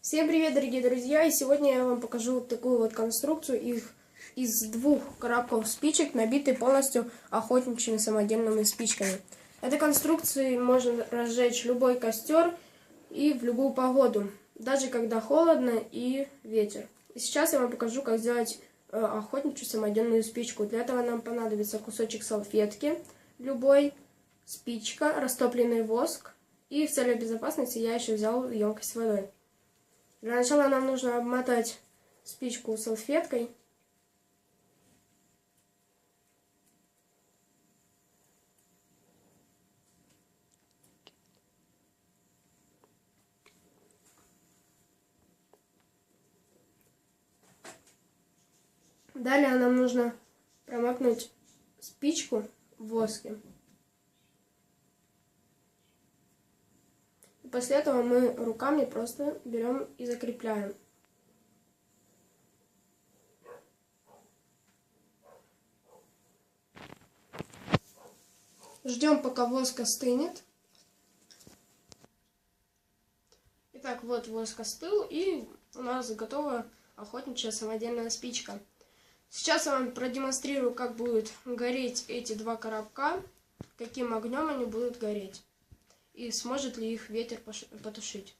Всем привет, дорогие друзья! И сегодня я вам покажу вот такую вот конструкцию из двух коробков спичек, набитых полностью охотничьими самодельными спичками. Этой конструкцией можно разжечь любой костер и в любую погоду, даже когда холодно и ветер. И сейчас я вам покажу, как сделать охотничью самодельную спичку. Для этого нам понадобится кусочек салфетки любой, спичка, растопленный воск, и в целях безопасности я еще взял емкость с водой. Для начала нам нужно обмотать спичку салфеткой. Далее нам нужно промокнуть спичку в воске. И после этого мы руками просто берем и закрепляем. Ждем, пока воск остынет. Итак, вот воск остыл, и у нас готова охотничья самодельная спичка. Сейчас я вам продемонстрирую, как будут гореть эти два коробка, каким огнем они будут гореть, и сможет ли их ветер потушить.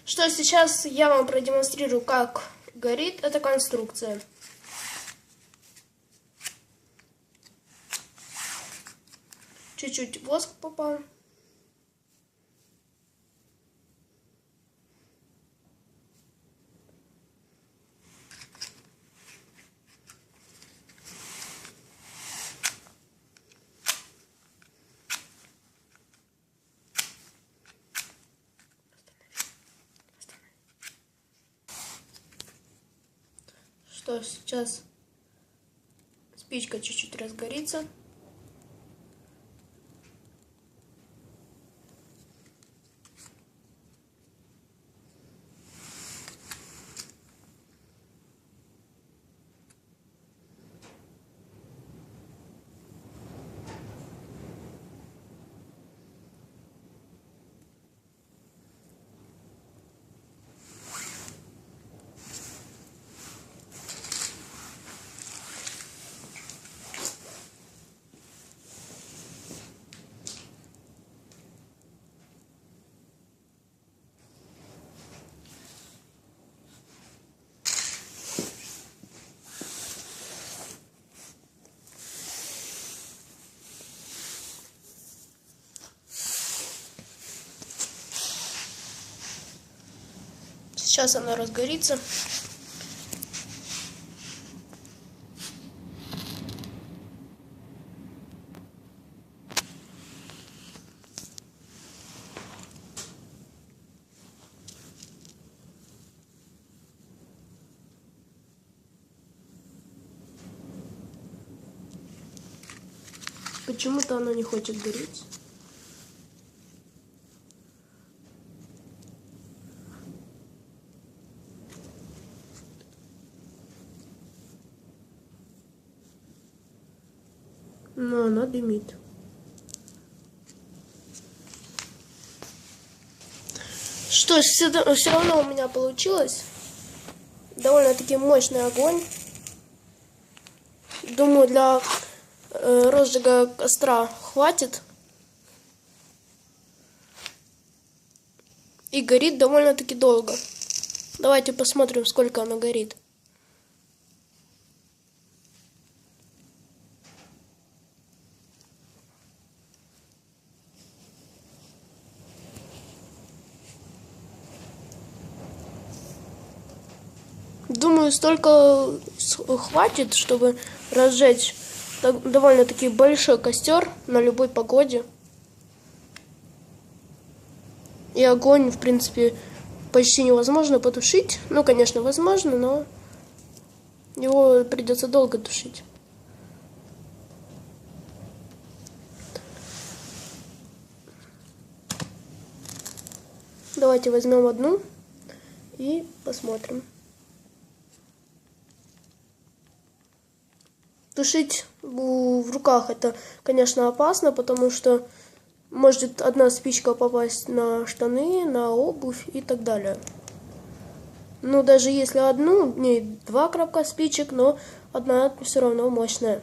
Что сейчас я вам продемонстрирую, как горит эта конструкция. Чуть-чуть воск попал. Что сейчас спичка чуть-чуть разгорится. Сейчас она разгорится. Почему-то оно не хочет гореть. Но она дымит. Что ж, все равно у меня получилось. Довольно-таки мощный огонь. Думаю, для розжига костра хватит. И горит довольно-таки долго. Давайте посмотрим, сколько оно горит. Думаю, столько хватит, чтобы разжечь довольно-таки большой костер на любой погоде. И огонь, в принципе, почти невозможно потушить. Ну, конечно, возможно, но его придется долго тушить. Давайте возьмем одну и посмотрим. Тушить в руках это, конечно, опасно, потому что может одна спичка попасть на штаны, на обувь и так далее. Ну, даже если одну, не 2 коробка спичек, но одна все равно мощная.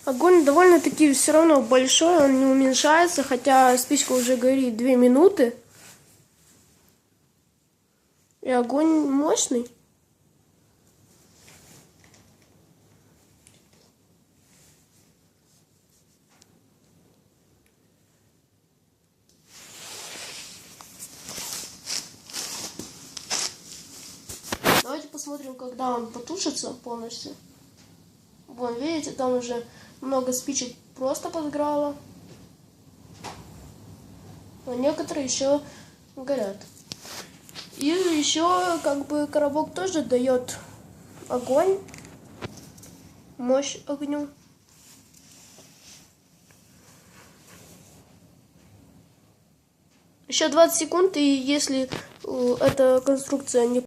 Огонь довольно-таки все равно большой, он не уменьшается, хотя спичка уже горит 2 минуты. И огонь мощный. Давайте посмотрим, когда он потушится полностью. Вон, видите, там уже много спичек просто подгорало. А некоторые еще горят. И еще как бы коробок тоже дает огонь, мощь огню. Еще 20 секунд, и если эта конструкция не